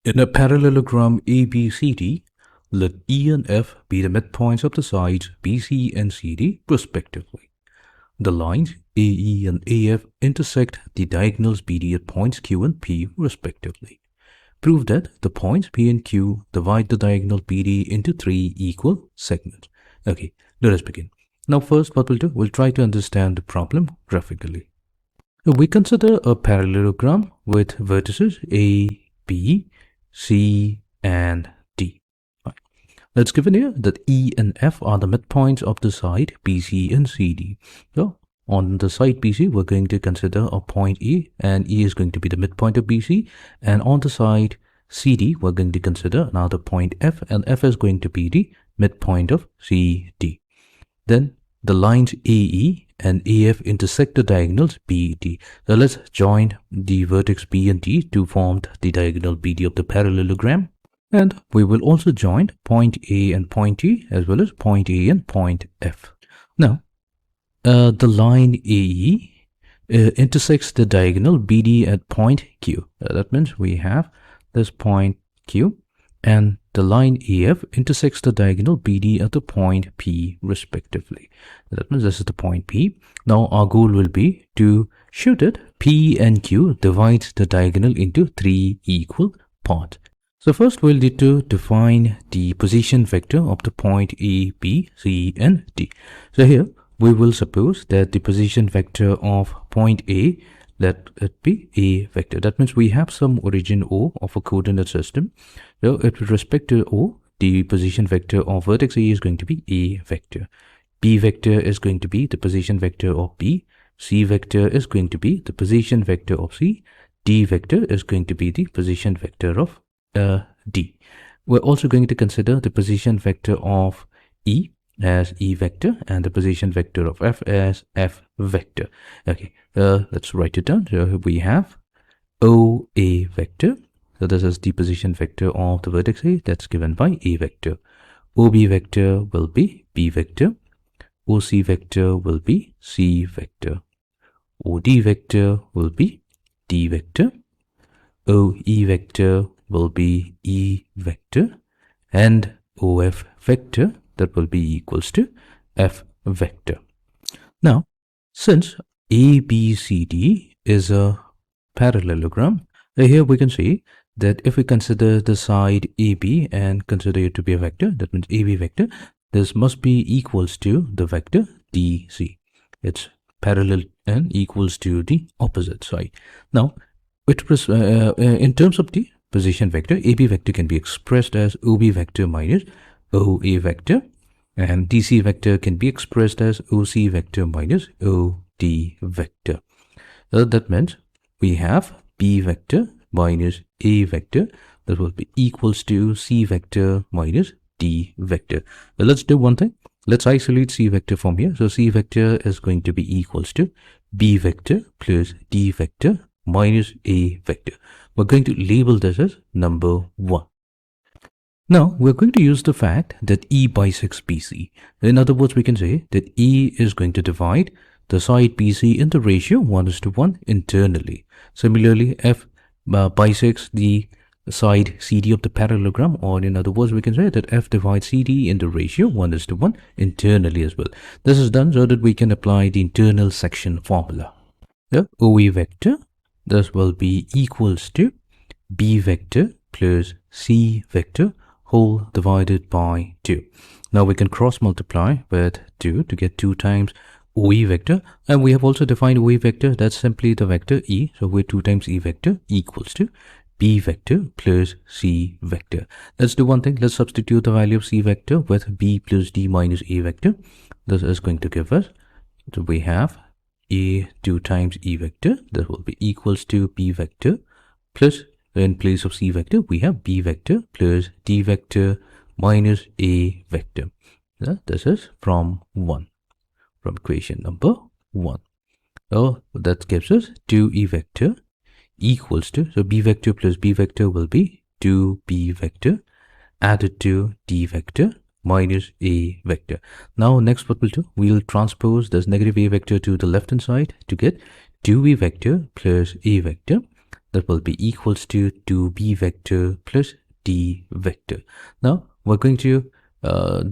In a parallelogram ABCD, let E and F be the midpoints of the sides BC and CD respectively. The lines AE and AF intersect the diagonals BD at points Q and P respectively. Prove that the points P and Q divide the diagonal BD into 3 equal segments. Okay, let us begin. Now first what we'll do, we'll try to understand the problem graphically. We consider a parallelogram with vertices A, B, C, and D. Right. Let's given here that E and F are the midpoints of the side BC and CD. So on the side BC, we're going to consider a point E, and E is going to be the midpoint of BC. And on the side CD, we're going to consider another point F, and F is going to be the midpoint of CD. Then the lines AE and AF intersect the diagonals BD. So let's join the vertex B and D to form the diagonal BD of the parallelogram. And we will also join point A and point E as well as point A and point F. Now, the line AE intersects the diagonal BD at point Q. That means we have this point Q, and the line AF intersects the diagonal BD at the point P respectively. That means this is the point P. Now our goal will be to show that P and Q divides the diagonal into 3 equal parts. So first we'll need to define the position vector of the point A, B, C, and D. So here we will suppose that the position vector of point A, let it be A vector. That means we have some origin O of a coordinate system. So with respect to O, the position vector of vertex A is going to be A vector. B vector is going to be the position vector of B. C vector is going to be the position vector of C. D vector is going to be the position vector of D. We're also going to consider the position vector of E as E vector and the position vector of F as F vector. Okay, let's write it down. So we have OA vector. So this is the position vector of the vertex A, that's given by A vector. OB vector will be B vector. OC vector will be C vector. OD vector will be D vector. OE vector will be E vector. And OF vector, that will be equals to F vector. Now, since ABCD is a parallelogram, here we can see that if we consider the side AB and consider it to be a vector, that means AB vector, this must be equals to the vector DC. It's parallel and equals to the opposite side. Now, in terms of the position vector, AB vector can be expressed as OB vector minus OA vector, and DC vector can be expressed as OC vector minus OD vector. That means we have B vector minus A vector, that will be equals to C vector minus D vector. Well, let's do one thing. Let's isolate C vector from here. So C vector is going to be equals to B vector plus D vector minus A vector. We're going to label this as number 1. Now, we're going to use the fact that E bisects BC. In other words, we can say that E is going to divide the side BC in the ratio 1:1 internally. Similarly, F bisects the side CD of the parallelogram, or in other words, we can say that F divides CD in the ratio 1:1 internally as well. This is done so that we can apply the internal section formula. The OE vector, this will be equals to B vector plus C vector whole divided by 2. Now we can cross multiply with 2 to get 2 times OE vector, and we have also defined OE vector, that's simply the vector E. So we're 2 times E vector equals to B vector plus C vector. Let's do one thing. Let's substitute the value of C vector with B plus D minus A vector. This is going to give us, so we have A 2 times E vector, that will be equals to B vector plus, in place of C vector, we have B vector plus D vector minus A vector. This is from equation number 1. So that gives us 2E vector equals to, so B vector plus B vector will be 2B vector added to D vector minus A vector. Now next what we'll do, we'll transpose this negative A vector to the left hand side to get 2A vector plus A vector. that will be equals to 2b vector plus d vector. Now we're going to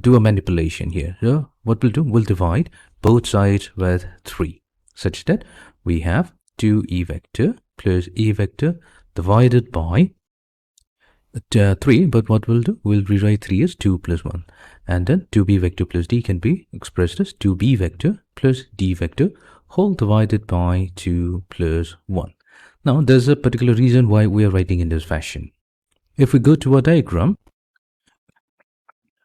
do a manipulation here. So what we'll do, we'll divide both sides with 3 such that we have 2e vector plus e vector divided by 3, but what we'll do, we'll rewrite 3 as 2 plus 1, and then 2b vector plus d can be expressed as 2b vector plus d vector whole divided by 2 plus 1. Now there's a particular reason why we are writing in this fashion. If we go to our diagram,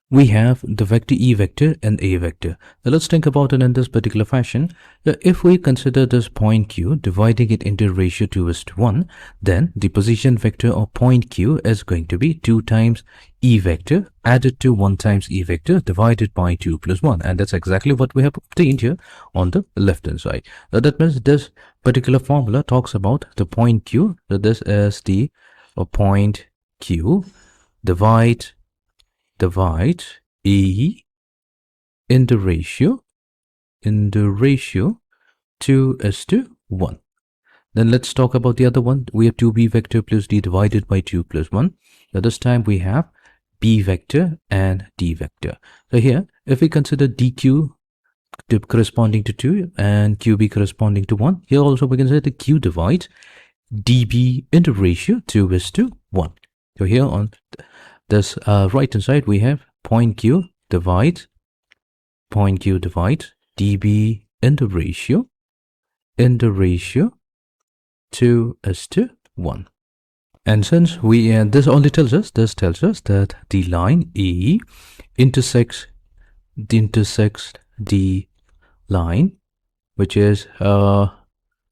we have the vector e vector and a vector. Now let's think about it in this particular fashion. If we consider this point q, dividing it into ratio 2:1, then the position vector of point q is going to be 2 times e vector added to 1 times e vector divided by 2 plus 1. And that's exactly what we have obtained here on the left hand side. That means this particular formula talks about the point q. So this is the point q divide e in the ratio 2:1. Then let's talk about the other one. We have 2b vector plus d divided by 2 plus 1. So this time we have b vector and d vector. So here, if we consider dq corresponding to 2 and qb corresponding to 1, here also we can say the q divides db in the ratio 2:1. So here on this right hand side we have point q divides db in the ratio 2:1. And since we this tells us that the line E intersects the line which is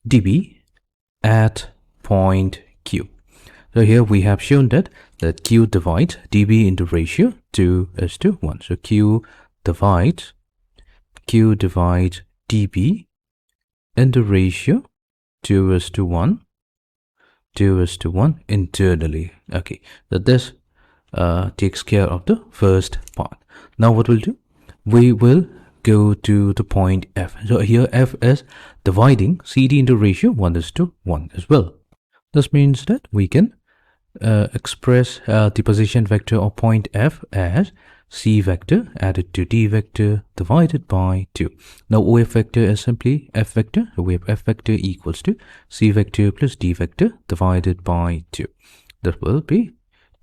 db at point q. So here we have shown that q divides db into ratio 2:1. So q divides db into ratio 2:1 internally. Okay, so this takes care of the first part. Now what we'll do, we will go to the point f. So here f is dividing cd into ratio 1:1 as well. This means that we can express the position vector of point f as c vector added to d vector divided by 2. Now OF vector is simply f vector. So we have f vector equals to c vector plus d vector divided by 2. That will be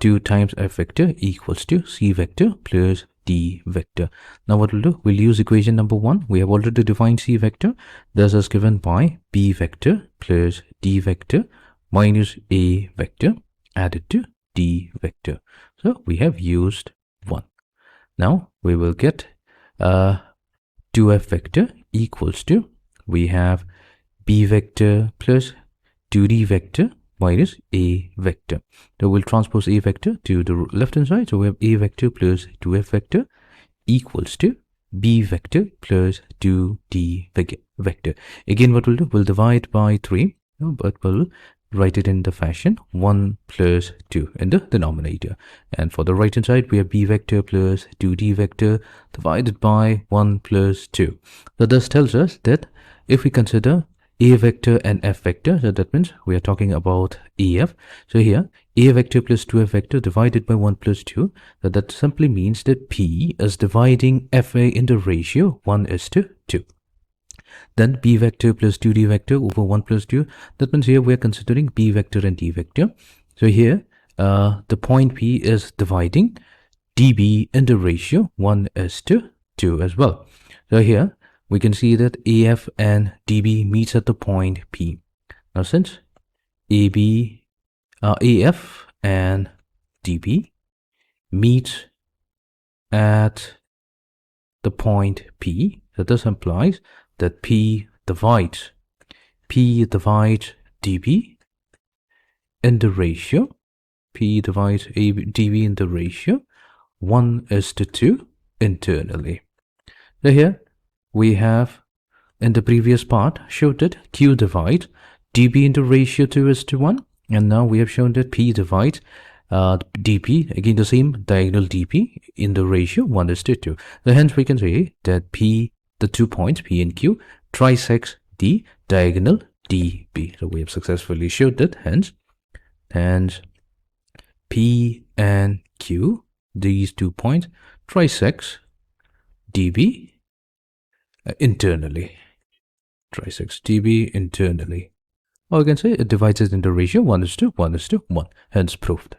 2 times f vector equals to c vector plus d vector. Now what we'll do, we'll use equation number 1. We have already defined c vector. This is given by b vector plus d vector minus a vector added to d vector. So we have used 1. Now we will get 2f vector equals to, we have b vector plus 2d vector minus a vector. So we'll transpose a vector to the left hand side. So we have a vector plus 2f vector equals to b vector plus 2d vector. Again what we'll do, we'll divide by 3, but we'll write it in the fashion 1 plus 2 in the denominator. And for the right hand side, we have b vector plus 2d vector divided by 1 plus 2. So this tells us that if we consider a vector and f vector, so that means we are talking about af. So here, a vector plus 2f vector divided by 1 plus 2. So that simply means that p is dividing fa in the ratio 1:2. Then b vector plus 2d vector over 1 plus 2. That means here we are considering b vector and d vector. So here the point p is dividing db in the ratio 1:2 as well. So here we can see that af and db meets at the point p. Now since af and db meets at the point p, so this implies that p divides db in the ratio, db in the ratio 1:2 internally. So here we have in the previous part showed that q divides db in the ratio 2:1, and now we have shown that p divides dp, again the same diagonal dp in the ratio 1:2. So hence we can say that p, the 2 points p and q, trisects the diagonal db. So we have successfully showed that, hence Hence, P and Q, these 2 points, trisects dB internally. Trisects dB internally. Or you can say it divides it into ratio 1:1:1. Hence proved.